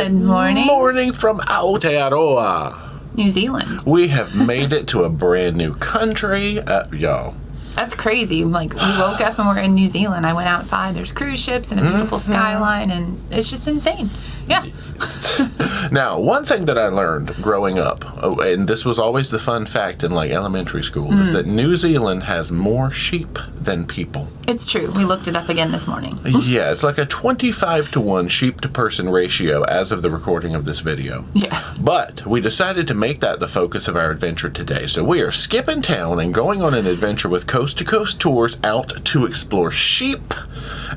Good morning. Morning from Aotearoa, New Zealand. We have made it to a brand new country, y'all. That's crazy. Like, we woke up and we're in New Zealand. I went outside. There's cruise ships and a beautiful skyline, and it's just insane. Yeah. Now, one thing that I learned growing up, and this was always the fun fact in like elementary school, is that New Zealand has more sheep than people. It's true. We looked it up again this morning. Yeah, it's like a 25-to-1 sheep to person ratio as of the recording of this video. Yeah. But we decided to make that the focus of our adventure today. So we are skipping town and going on an adventure with coast-to-coast tours out to explore sheep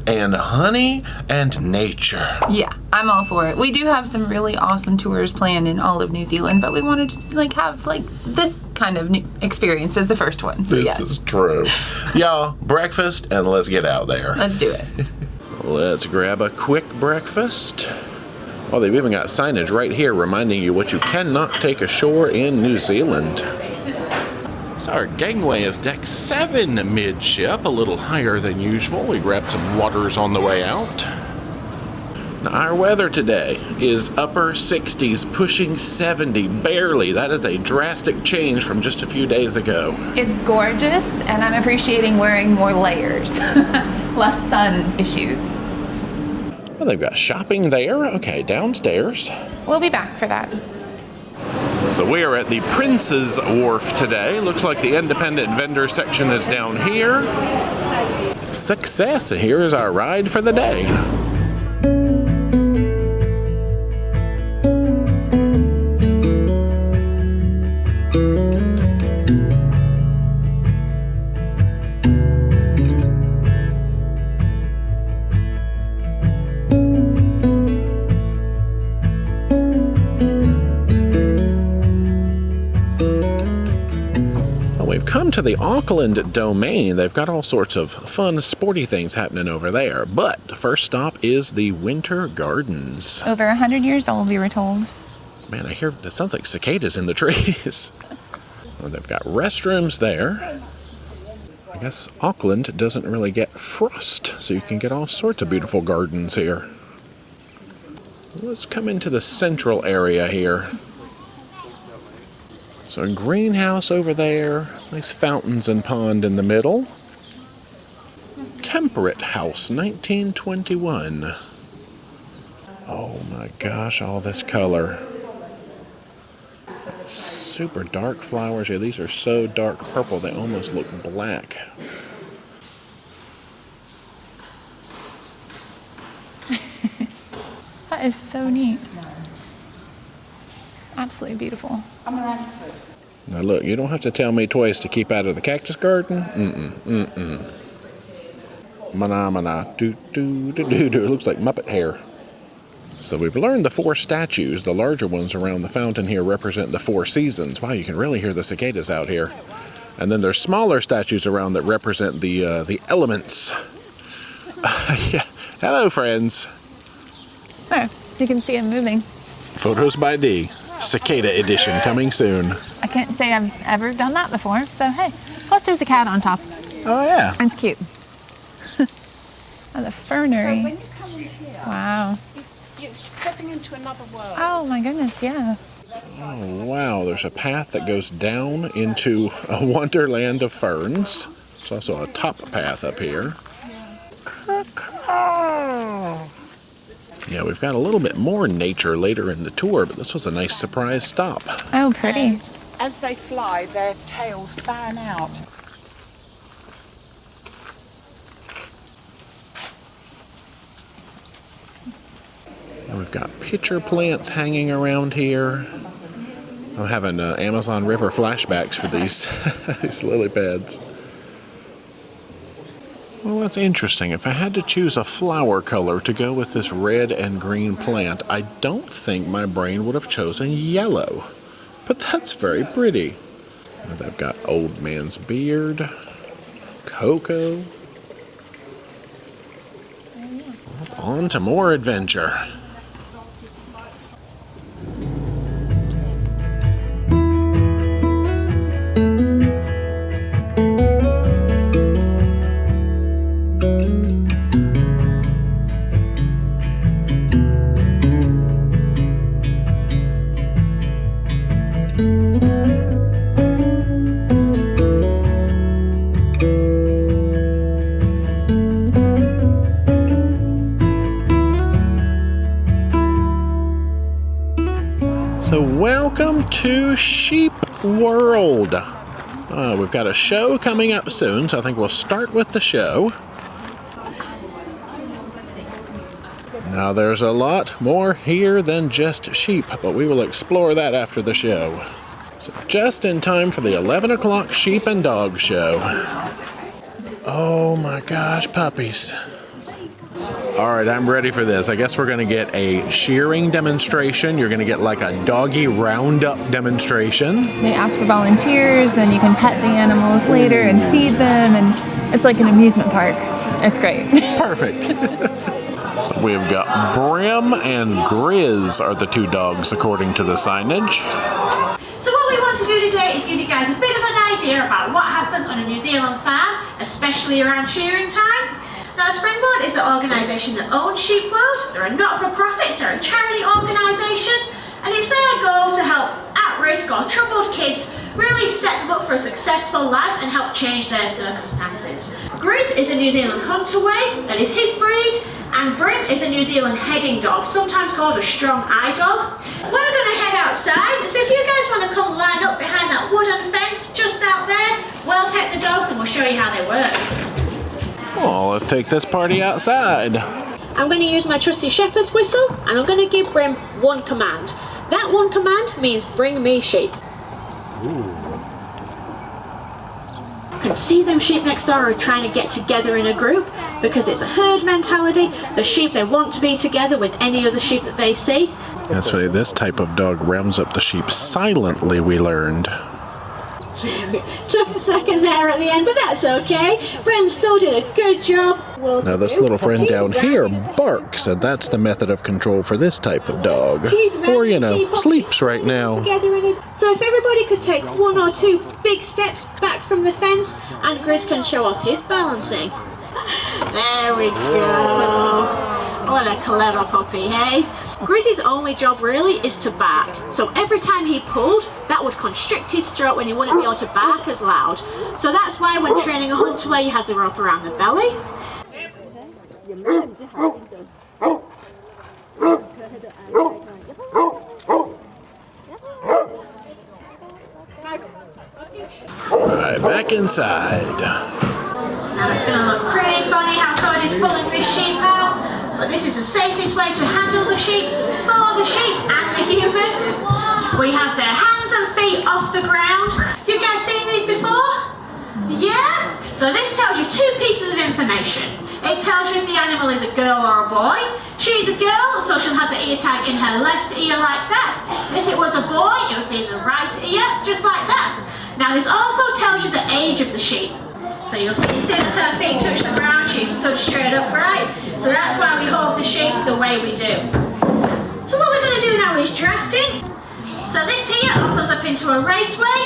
and honey and nature. Yeah, I'm all for it. We do have some really awesome tours planned in all of New Zealand, but we wanted to have this kind of new experience as the first one. So This is true. Y'all, breakfast and let's get out there. Let's do it. Let's grab a quick breakfast. Oh, they've even got signage right here reminding you what you cannot take ashore in New Zealand. So our gangway is deck 7 midship, a little higher than usual. We grabbed some waters on the way out. Now, our weather today is upper 60s, pushing 70, barely. That is a drastic change from just a few days ago. It's gorgeous, and I'm appreciating wearing more layers. Less sun issues. Well, they've got shopping there. Okay, downstairs. We'll be back for that. So we are at the Prince's Wharf today. Looks like the independent vendor section is down here. Success! Here is our ride for the day. Come to the Auckland Domain. They've got all sorts of fun, sporty things happening over there. But the first stop is the Winter Gardens. Over 100 years old, we were told. Man, I hear, that sounds like cicadas in the trees. Well, they've got restrooms there. I guess Auckland doesn't really get frost, so you can get all sorts of beautiful gardens here. Let's come into the central area here. So a greenhouse over there, nice fountains and pond in the middle. Temperate House, 1921. Oh my gosh, all this color. Super dark flowers here. These are so dark purple, they almost look black. That is so neat. Absolutely beautiful. Now look, you don't have to tell me twice to keep out of the cactus garden. Mana, do. It looks like Muppet hair. So we've learned the 4 statues. The larger ones around the fountain here represent the 4 seasons. Wow, you can really hear the cicadas out here. And then there's smaller statues around that represent the elements. Yeah. Hello, friends. Oh, you can see them moving. Photos by Dee. Cicada edition coming soon. I can't say I've ever done that before, so hey. Plus there's a cat on top. Oh yeah. That's cute. Oh, the fernery. So when you come in here, Wow. you're stepping into another world. Oh my goodness, yeah. Oh wow, there's a path that goes down into a wonderland of ferns. There's also a top path up here. Yeah, we've got a little bit more nature later in the tour, but this was a nice surprise stop. Oh, pretty. As they fly, their tails fan out. And we've got pitcher plants hanging around here. I'm having Amazon River flashbacks for these, these lily pads. Well, that's interesting. If I had to choose a flower color to go with this red and green plant, I don't think my brain would have chosen yellow. But that's very pretty. And I've got old man's beard, cocoa. On to more adventure. So welcome to Sheepworld. We've got a show coming up soon, so I think we'll start with the show. Now there's a lot more here than just sheep, but we will explore that after the show. So just in time for the 11 o'clock sheep and dog show. Oh my gosh, puppies. All right, I'm ready for this. I guess we're going to get a shearing demonstration. You're going to get like a doggy roundup demonstration. They ask for volunteers, then you can pet the animals later and feed them, and it's like an amusement park. It's great. Perfect. So we've got Brim and Grizz are the two dogs according to the signage. So what we want to do today is give you guys a bit of an idea about what happens on a New Zealand farm, especially around shearing time. Now, Springboard is the organisation that owns Sheepworld. They're a not-for-profit, they're a charity organisation, and it's their goal to help at-risk or troubled kids really set them up for a successful life and help change their circumstances. Grizz is a New Zealand hunter way, that is his breed, and Brim is a New Zealand heading dog, sometimes called a strong eye dog. We're going to head outside, so if you guys want to come line up behind that wooden fence just out there, we'll take the dogs and we'll show you how they work. Well, let's take this party outside. I'm going to use my trusty shepherd's whistle, and I'm going to give Brim one command. That one command means bring me sheep. Ooh. You can see them sheep next door are trying to get together in a group because it's a herd mentality. The sheep, they want to be together with any other sheep that they see. That's funny, this type of dog rounds up the sheep silently, we learned. Took a second there at the end, but that's okay. Brim still did a good job. Now this little friend down here barks, and that's the method of control for this type of dog. Or, you know, sleeps right now. So if everybody could take one or two big steps back from the fence, and Grizz can show off his balancing. There we go. What a clever puppy, hey? Grizz's only job really is to bark. So every time he pulled, that would constrict his throat when he wouldn't be able to bark as loud. So that's why when training a hunter way, you have the rope around the belly. Right, back inside. Now it's going to look pretty funny how Cody's pulling this sheep out, but this is the safest way to handle the sheep, for the sheep and the human. We have their hands and feet off the ground. You guys seen these before? Yeah? So this tells you two pieces of information. It tells you if the animal is a girl or a boy. She's a girl, so she'll have the ear tag in her left ear like that. If it was a boy, it would be in the right ear, just like that. Now this also tells you the age of the sheep. So you'll see as soon as her feet touch the ground, she's stood straight upright. So that's why we hold the sheep the way we do. So what we're going to do now is drafting. So this here opens up into a raceway.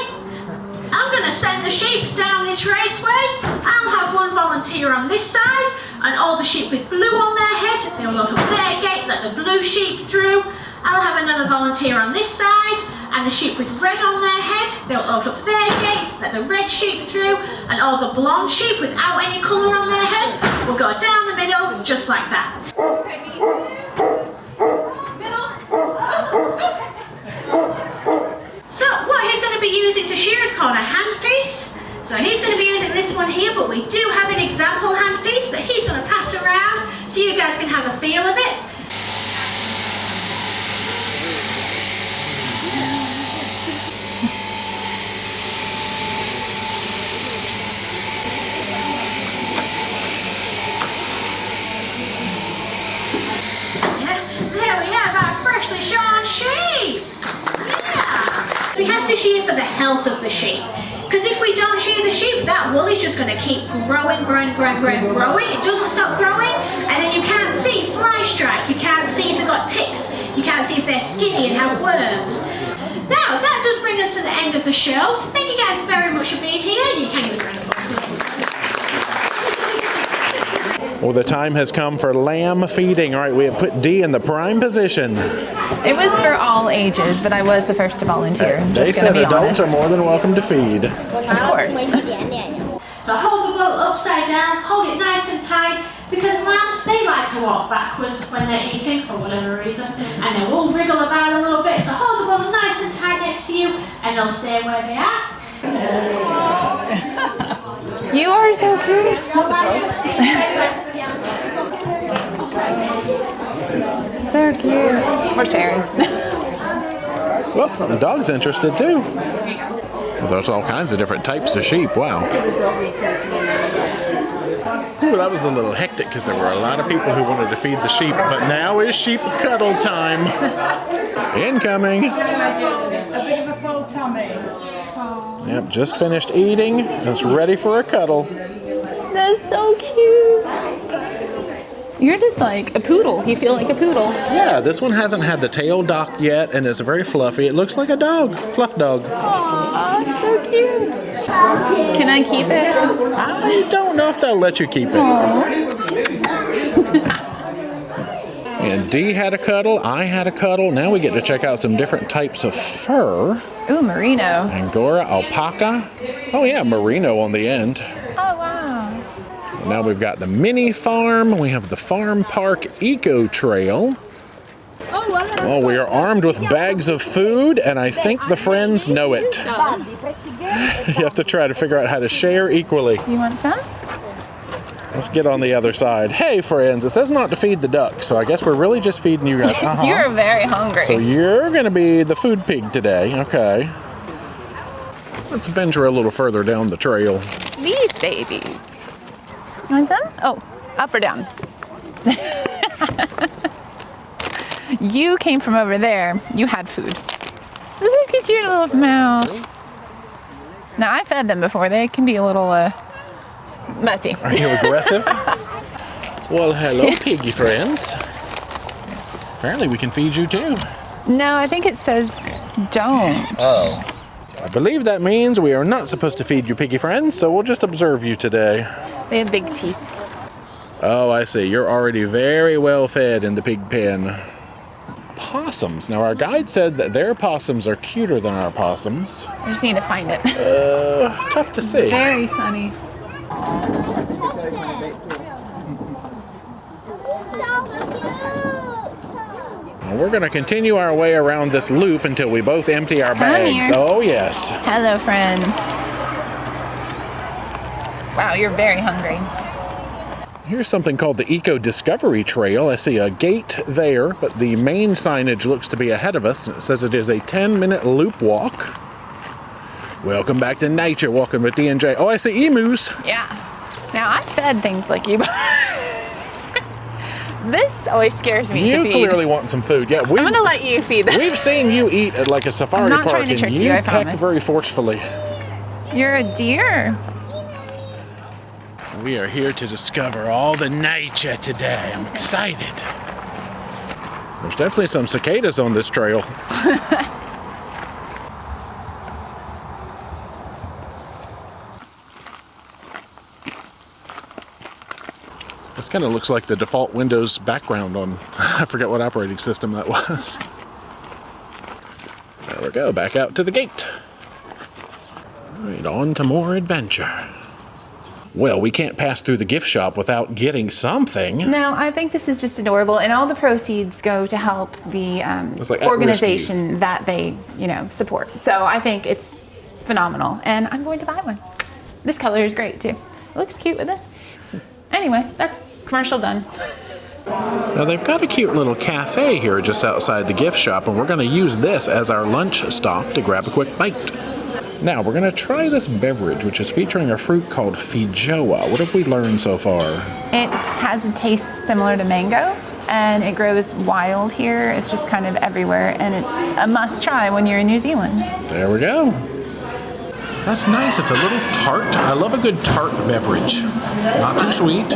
I'm going to send the sheep down this raceway. I'll have one volunteer on this side, and all the sheep with blue on their head, they'll go to their gate, let the blue sheep through. I'll have another volunteer on this side, and the sheep with red on their head, they'll open up their gate, let the red sheep through, and all the blonde sheep without any colour on their head will go down the middle, just like that. So what he's going to be using to shear is called a handpiece. So he's going to be using this one here, but we do have an example handpiece that he's going to pass around so you guys can have a feel of it. There we have our freshly shorn sheep. Yeah. We have to shear for the health of the sheep. Because if we don't shear the sheep, that wool is just going to keep growing. It doesn't stop growing, and then you can't see fly strike. You can't see if they've got ticks. You can't see if they're skinny and have worms. Now, that does bring us to the end of the show. So thank you guys very much for being here. You can give us a round of applause. Well, the time has come for lamb feeding. All right, we have put Dee in the prime position. It was for all ages, but I was the first to volunteer. They said adults are more than welcome to feed. Of course. So hold the bottle upside down, hold it nice and tight, because lambs, they like to walk backwards when they're eating for whatever reason, and they will wriggle about a little bit. So hold the bottle nice and tight next to you, and they'll stay where they are. You are so cute. So cute. We're sharing. Well, the dog's interested too. Well, there's all kinds of different types of sheep. Wow. Ooh, that was a little hectic because there were a lot of people who wanted to feed the sheep, but now is sheep cuddle time. Incoming. A bit of a full tummy. Yep, just finished eating. It's ready for a cuddle. That's so cute. You're just like a poodle. You feel like a poodle. Yeah, this one hasn't had the tail docked yet, and it's very fluffy. It looks like a dog, fluff dog. Aw, it's so cute. Can I keep it? I don't know if they'll let you keep it. And Dee had a cuddle, I had a cuddle. Now we get to check out some different types of fur. Ooh, merino. Angora, alpaca. Oh yeah, merino on the end. Oh, wow. Now we've got the mini farm. We have the farm park eco trail. Well, we are armed with bags of food, and I think the friends know it. You have to try to figure out how to share equally. You want some? Let's get on the other side. Hey, friends, it says not to feed the ducks, so I guess we're really just feeding you guys. You're very hungry. So you're going to be the food pig today. Okay. Let's venture a little further down the trail. These babies. You want some? Oh, up or down? You came from over there. You had food. Look at your little mouth. Now, I fed them before. They can be a little messy. Are you aggressive? Well, hello, piggy friends. Apparently we can feed you too. No, I think it says don't. Oh. I believe that means we are not supposed to feed you piggy friends, so we'll just observe you today. They have big teeth. Oh, I see. You're already very well fed in the pig pen. Possums. Now, our guide said that their possums are cuter than our possums. I just need to find it. Tough to see. Very funny. Well, we're going to continue our way around this loop until we both empty our bags. Here. Oh, yes. Hello, friend. Wow, you're very hungry. Here's something called the Eco Discovery Trail. I see a gate there, but the main signage looks to be ahead of us. It says it is a 10-minute loop walk. Welcome back to nature, walking with D&J. Oh, I see emus. Yeah. Now, I fed things like you. This always scares me to You feed. clearly want some food. Yeah, I'm going to let you feed them. We've seen you eat at like a safari I'm not park, trying to and trick you you, I peck promise. very forcefully. You're a deer. We are here to discover all the nature today. I'm excited. There's definitely some cicadas on this trail. This kind of looks like the default Windows background on, I forget what operating system that was. There we go, back out to the gate. All right, on to more adventure. Well, we can't pass through the gift shop without getting something. No, I think this is just adorable, and all the proceeds go to help the like organization that they, support. So I think it's phenomenal, and I'm going to buy one. This color is great too. It looks cute with this. Anyway, that's commercial done. Now they've got a cute little cafe here just outside the gift shop, and we're going to use this as our lunch stop to grab a quick bite. Now we're going to try this beverage, which is featuring a fruit called feijoa. What have we learned so far? It has a taste similar to mango, and it grows wild here. It's just kind of everywhere, and it's a must try when you're in New Zealand. There we go. That's nice. It's a little tart. I love a good tart beverage. Not too sweet.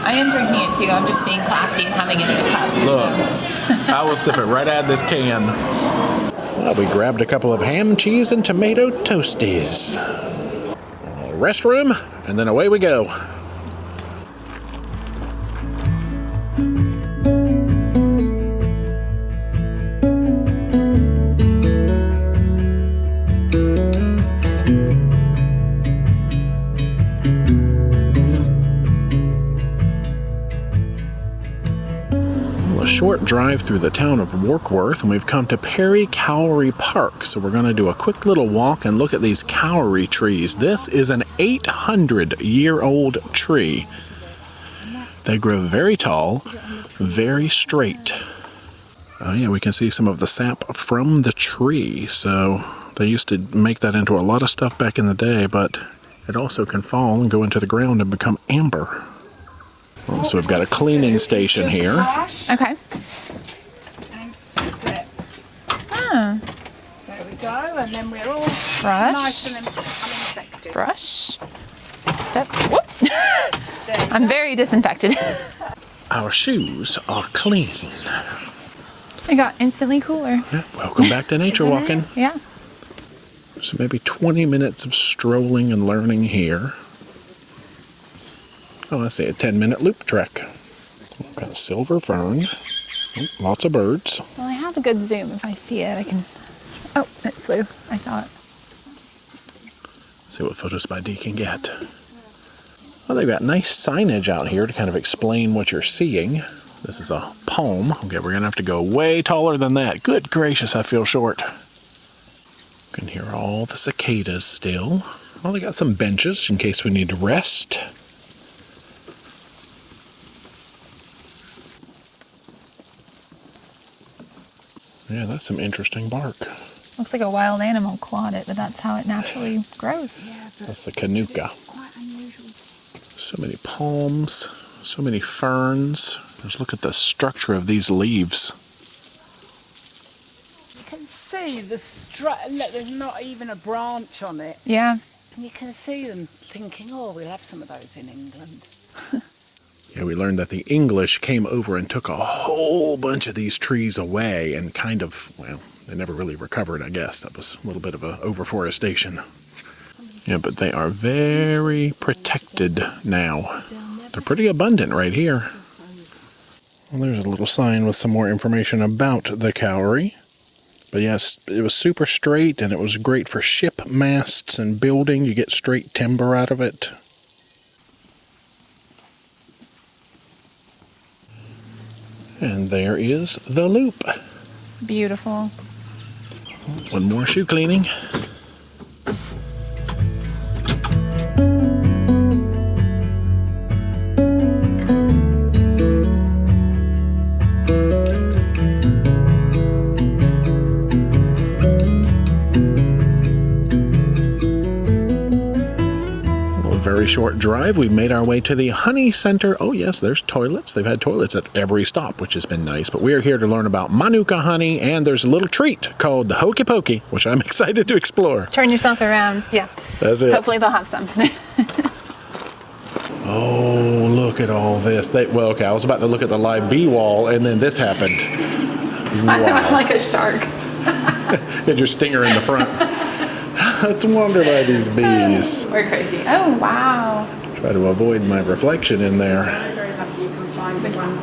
I am drinking it too. I'm just being classy and having it in a cup. Look, I will sip it right out of this can. Well, we grabbed a couple of ham, cheese, and tomato toasties. Restroom, and then away we go. short drive through the town of Warkworth, and we've come to Kauri Park. So we're going to do a quick little walk and look at these Kauri trees. This is an 800-year-old tree. They grow very tall, very straight. Oh yeah, we can see some of the sap from the tree. So they used to make that into a lot of stuff back in the day, but it also can fall and go into the ground and become amber. So we've got a cleaning station here. Okay. Ah. There we go, and then we're all Brush. nice and uninfected. Brush. Step. Whoop. I'm very disinfected. Our shoes are clean. I got instantly cooler. Yeah, welcome back to nature walking. Yeah. So maybe 20 minutes of strolling and learning here. Oh, I see a 10-minute loop trek. We've got silver fern. Oh, lots of birds. Well, I have a good zoom. If I see it, I can... Oh, it flew. I saw it. See what Photos by Dee can get. Well, they've got nice signage out here to kind of explain what you're seeing. This is a palm. Okay, we're going to have to go way taller than that. Good gracious, I feel short. You can hear all the cicadas still. Well, they got some benches in case we need to rest. Yeah, that's some interesting bark. Looks like a wild animal clawed it, but that's how it naturally grows. That's the Kanuka. So many palms, so many ferns. Just look at the structure of these leaves. You can see look, there's not even a branch on it. Yeah. And you can see them thinking, oh, we'll have some of those in England. Yeah, we learned that the English came over and took a whole bunch of these trees away and kind of, well, they never really recovered, I guess. That was a little bit of a overforestation. Yeah, but they are very protected now. They're pretty abundant right here. Well, there's a little sign with some more information about the Kauri. But yes, it was super straight and it was great for ship masts and building. You get straight timber out of it. And there is the loop. Beautiful. One more shoe cleaning. Short drive, we've made our way to the Honey Center. Oh yes, there's toilets. They've had toilets at every stop, which has been nice. But we are here to learn about Manuka honey, and there's a little treat called the Hokey Pokey, which I'm excited to explore. Turn yourself around. Yeah. That's it. Hopefully they'll have some. Oh, look at all this. Well, okay, I was about to look at the live bee wall, and then this happened. Wow. I'm like a shark. Had your stinger in the front. Let's wander by these bees. We're crazy. Oh, wow. Try to avoid my reflection in there.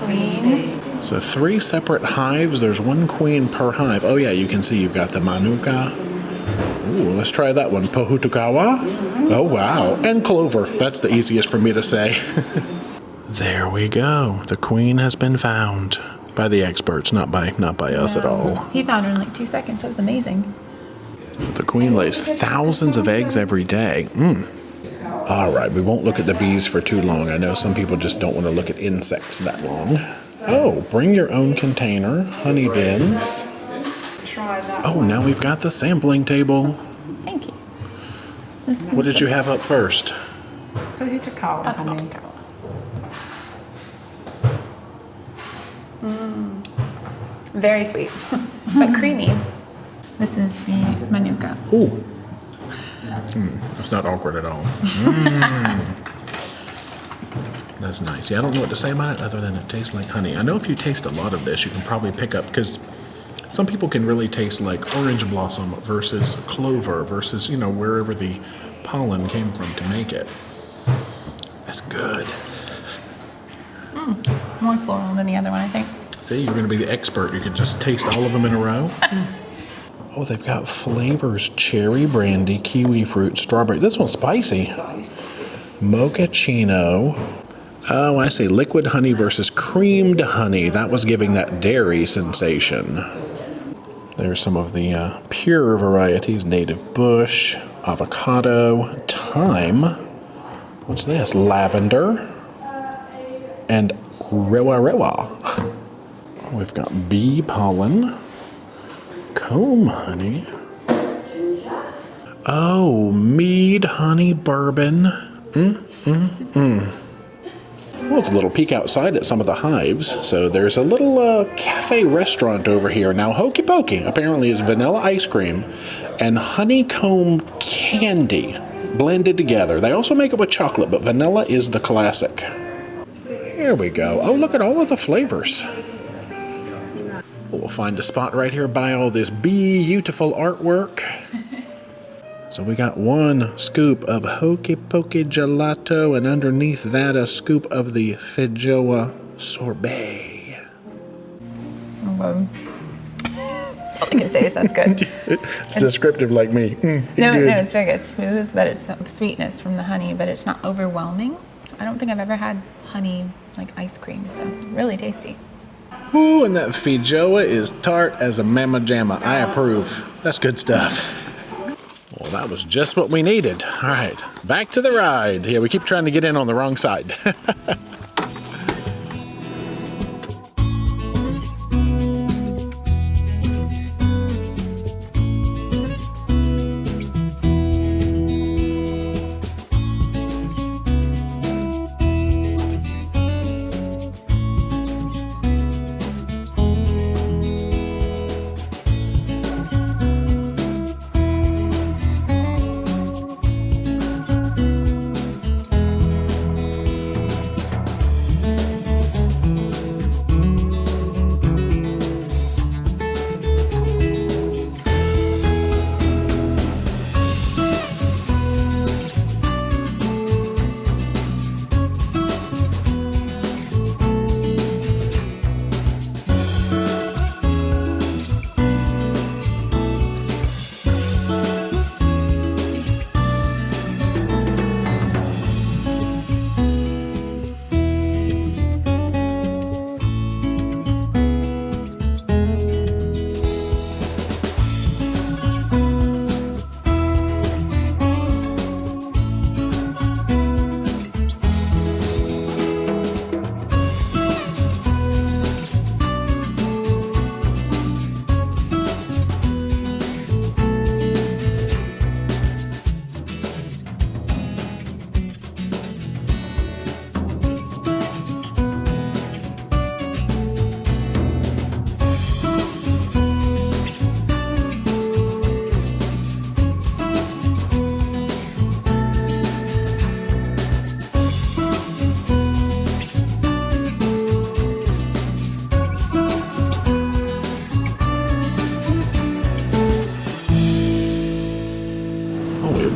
Queen. So 3 separate hives. There's 1 queen per hive. Oh yeah, you can see you've got the Manuka. Ooh, let's try that one. Pohutukawa. Oh wow. And clover. That's the easiest for me to say. There we go. The queen has been found by the experts, not by us at all. He found her in like 2 seconds. That was amazing. The queen lays thousands of eggs every day. All right, we won't look at the bees for too long. I know some people just don't want to look at insects that long. Oh, bring your own container, honey bins. Oh, now we've got the sampling table. Thank you. What did you have up first? Pohutukawa honey. Very sweet, but creamy. This is the Manuka. Ooh. That's not awkward at all. That's nice. Yeah, I don't know what to say about it other than it tastes like honey. I know if you taste a lot of this, you can probably pick up, because some people can really taste like orange blossom versus clover versus, you know, wherever the pollen came from to make it. That's good. More floral than the other one, I think. See, you're going to be the expert. You can just taste all of them in a row. Oh, they've got flavors: cherry brandy, kiwi fruit, strawberry. This one's spicy. Mochaccino, Oh, I see. Liquid honey versus creamed honey. That was giving that dairy sensation. There's some of the pure varieties. Native bush, avocado, thyme. What's this? Lavender. And rewa rewa. We've got bee pollen. Comb honey. Oh, mead, honey, bourbon. Well, it's a little peek outside at some of the hives. So there's a little cafe restaurant over here. Now, Hokey Pokey apparently is vanilla ice cream and honeycomb candy blended together. They also make it with chocolate, but vanilla is the classic. Here we go. Oh, look at all of the flavors. We'll find a spot right here by all this beautiful artwork. So we got one scoop of Hokey Pokey gelato, and underneath that a scoop of the Feijoa sorbet. All I can say is that's good. It's descriptive like me. No, it's very good. Smooth, but it's sweetness from the honey, but it's not overwhelming. I don't think I've ever had honey like ice cream, so really tasty. Ooh, and that Feijoa is tart as a mamma jamma. I approve. That's good stuff. Well, that was just what we needed. All right, back to the ride. Yeah, we keep trying to get in on the wrong side.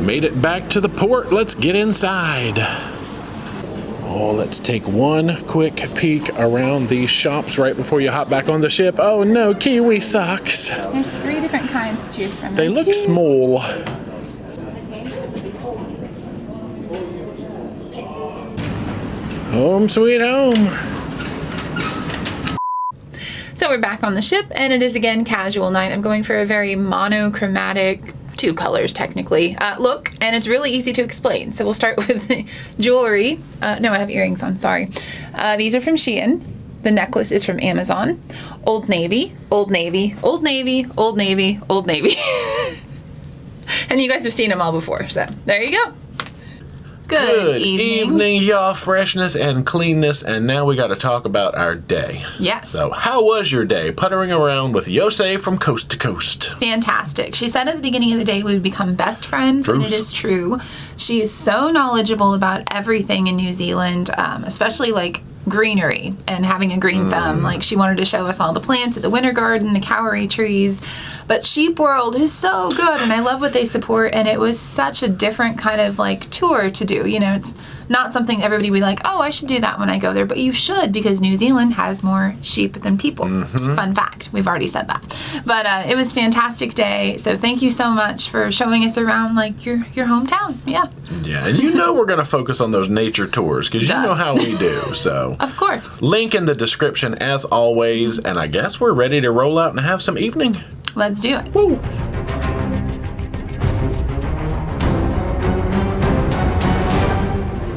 Made it back to the port. Let's get inside. Oh, let's take one quick peek around these shops right before you hop back on the ship. Oh no, kiwi socks. There's 3 different kinds to choose from. They look small. Home sweet home. So we're back on the ship, and it is again casual night. I'm going for a very monochromatic, 2 colors technically, look, and it's really easy to explain. So we'll start with the jewelry. No, I have earrings on, sorry. These are from Shein. The necklace is from Amazon. Old Navy, Old Navy, Old Navy, Old Navy, Old Navy. And you guys have seen them all before, so there you go. Good evening, y'all. Freshness and cleanness, and now we got to talk about our day. Yes. So, how was your day puttering around with Yosei from coast to coast? Fantastic. She said at the beginning of the day we would become best friends, and it is true. She is so knowledgeable about everything in New Zealand, especially like greenery and having a green thumb. Like, she wanted to show us all the plants at the winter garden, the Kauri trees. But Sheepworld is so good, and I love what they support, and it was such a different kind of like tour to do. You know, it's not something everybody would be like, oh, I should do that when I go there, but you should, because New Zealand has more sheep than people. Fun fact, we've already said that. But it was a fantastic day, so thank you so much for showing us around like your hometown. Yeah, and you know we're going to focus on those nature tours, because you know how we do, so. Of course. Link in the description as always, and I guess we're ready to roll out and have some evening. Let's do it. Woo.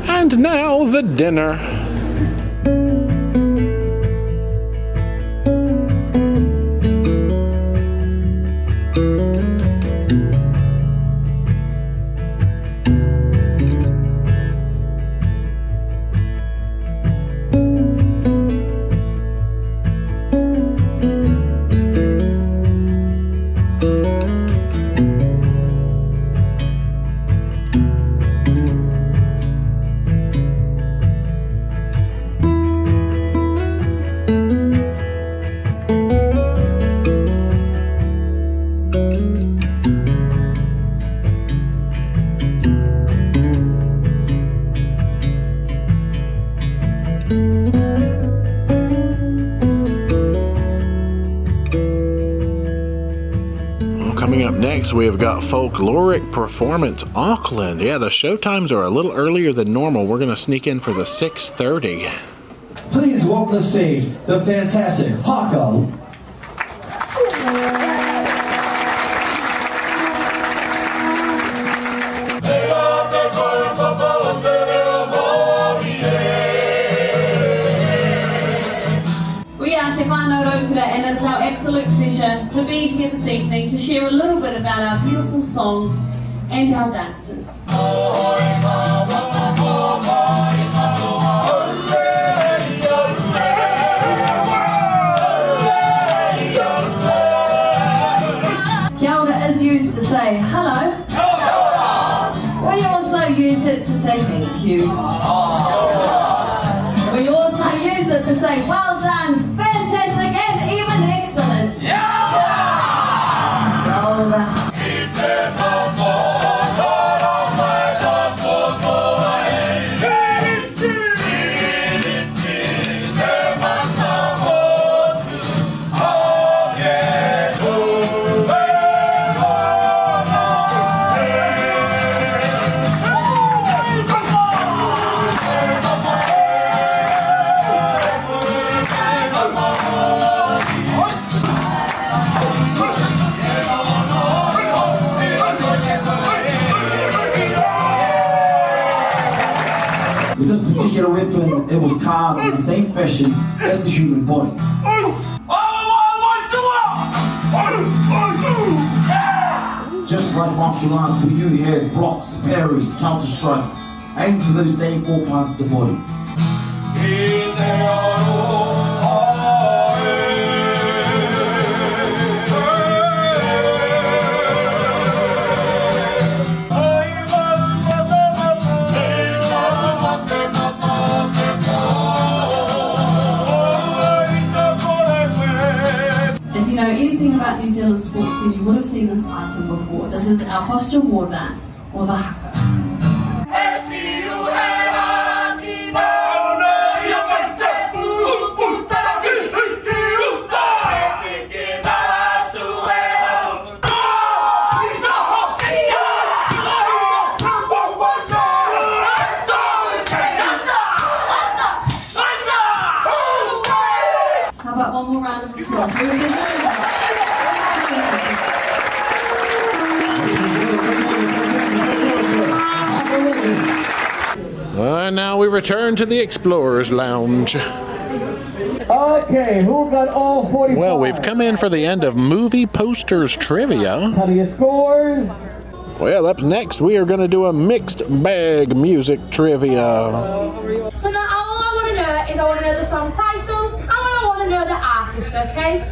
And now the dinner. Coming up next, we have got Folkloric Performance Auckland. Yeah, the show times are a little earlier than normal. We're going to sneak in for the 6:30. Please welcome to the stage the fantastic Haka. And it is our absolute pleasure to be here this evening to share a little bit about our beautiful songs and our dances. Kia ora is used to say hello. We also use it to say thank you. We also use it to say well done, fantastic, and even excellent. With this particular weapon, it was carved in the same fashion as the human body. Just like martial arts, we do have blocks, parries, counter strikes, aimed to those same 4 parts of the body. If you know anything about New Zealand sports, then you would have seen this item before. This is our posture war dance, or the haka. How about one more round of applause? And now we return to the Explorers Lounge. Okay, who got all 45? Well, we've come in for the end of movie posters trivia. Tell your scores. Well, up next, we are going to do a mixed bag music trivia. So now all I want to know is I want to know the song title and I want to know the artist, okay?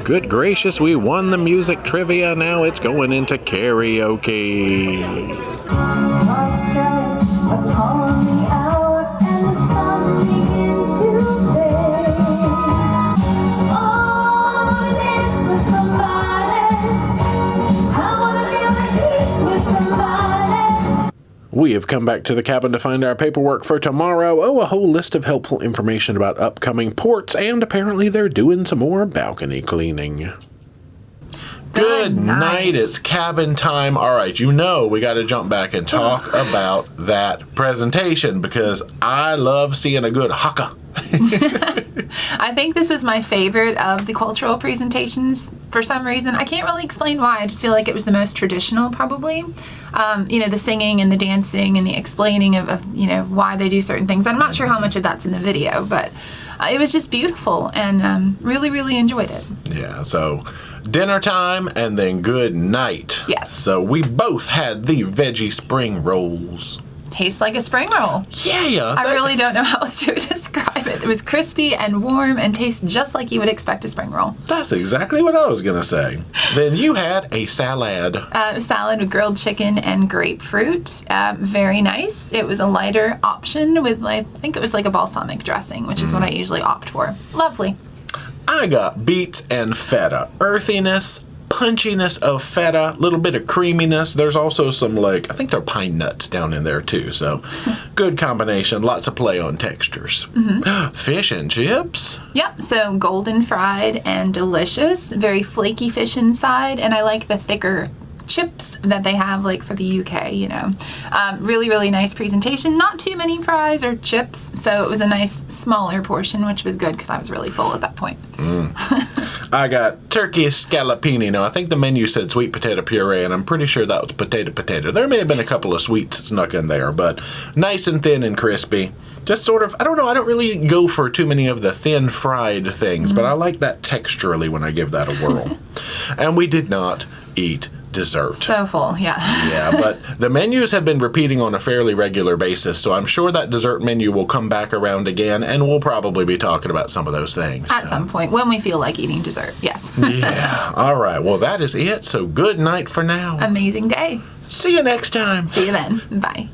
Good gracious, we won the music trivia. Now it's going into karaoke. We have come back to the cabin to find our paperwork for tomorrow. Oh, a whole list of helpful information about upcoming ports, and apparently they're doing some more balcony cleaning. Good night. It's cabin time. All right, we got to jump back and talk about that presentation because I love seeing a good haka. I think this was my favorite of the cultural presentations for some reason. I can't really explain why. I just feel like it was the most traditional, probably. The singing and the dancing and the explaining of why they do certain things. I'm not sure how much of that's in the video, but it was just beautiful and really, really enjoyed it. Yeah, so dinner time and then good night. Yes. So we both had the veggie spring rolls. Tastes like a spring roll. Yeah. I really don't know how else to describe it. It was crispy and warm and tastes just like you would expect a spring roll. That's exactly what I was going to say. Then you had a salad. Salad with grilled chicken and grapefruit. Very nice. It was a lighter option with, I think it was like a balsamic dressing, which is what I usually opt for. Lovely. I got beets and feta. Earthiness, punchiness of feta, little bit of creaminess. There's also some, I think they're pine nuts down in there too. So good combination. Lots of play on textures. Mm-hmm. Fish and chips. Yep. So golden fried and delicious. Very flaky fish inside. And I like the thicker chips that they have for the UK, really, really nice presentation. Not too many fries or chips. So it was a nice smaller portion, which was good because I was really full at that point. I got turkey scallopini. Now, I think the menu said sweet potato puree, and I'm pretty sure that was potato. There may have been a couple of sweets snuck in there, but nice and thin and crispy. Just sort of, I don't know, I don't really go for too many of the thin fried things, but I like that texturally when I give that a whirl. And we did not eat dessert. So full, yeah. Yeah, but the menus have been repeating on a fairly regular basis, so I'm sure that dessert menu will come back around again, and we'll probably be talking about some of those things. At some point, when we feel like eating dessert, yes. Yeah, all right. Well, that is it, so good night for now. Amazing day. See you next time. See you then. Bye.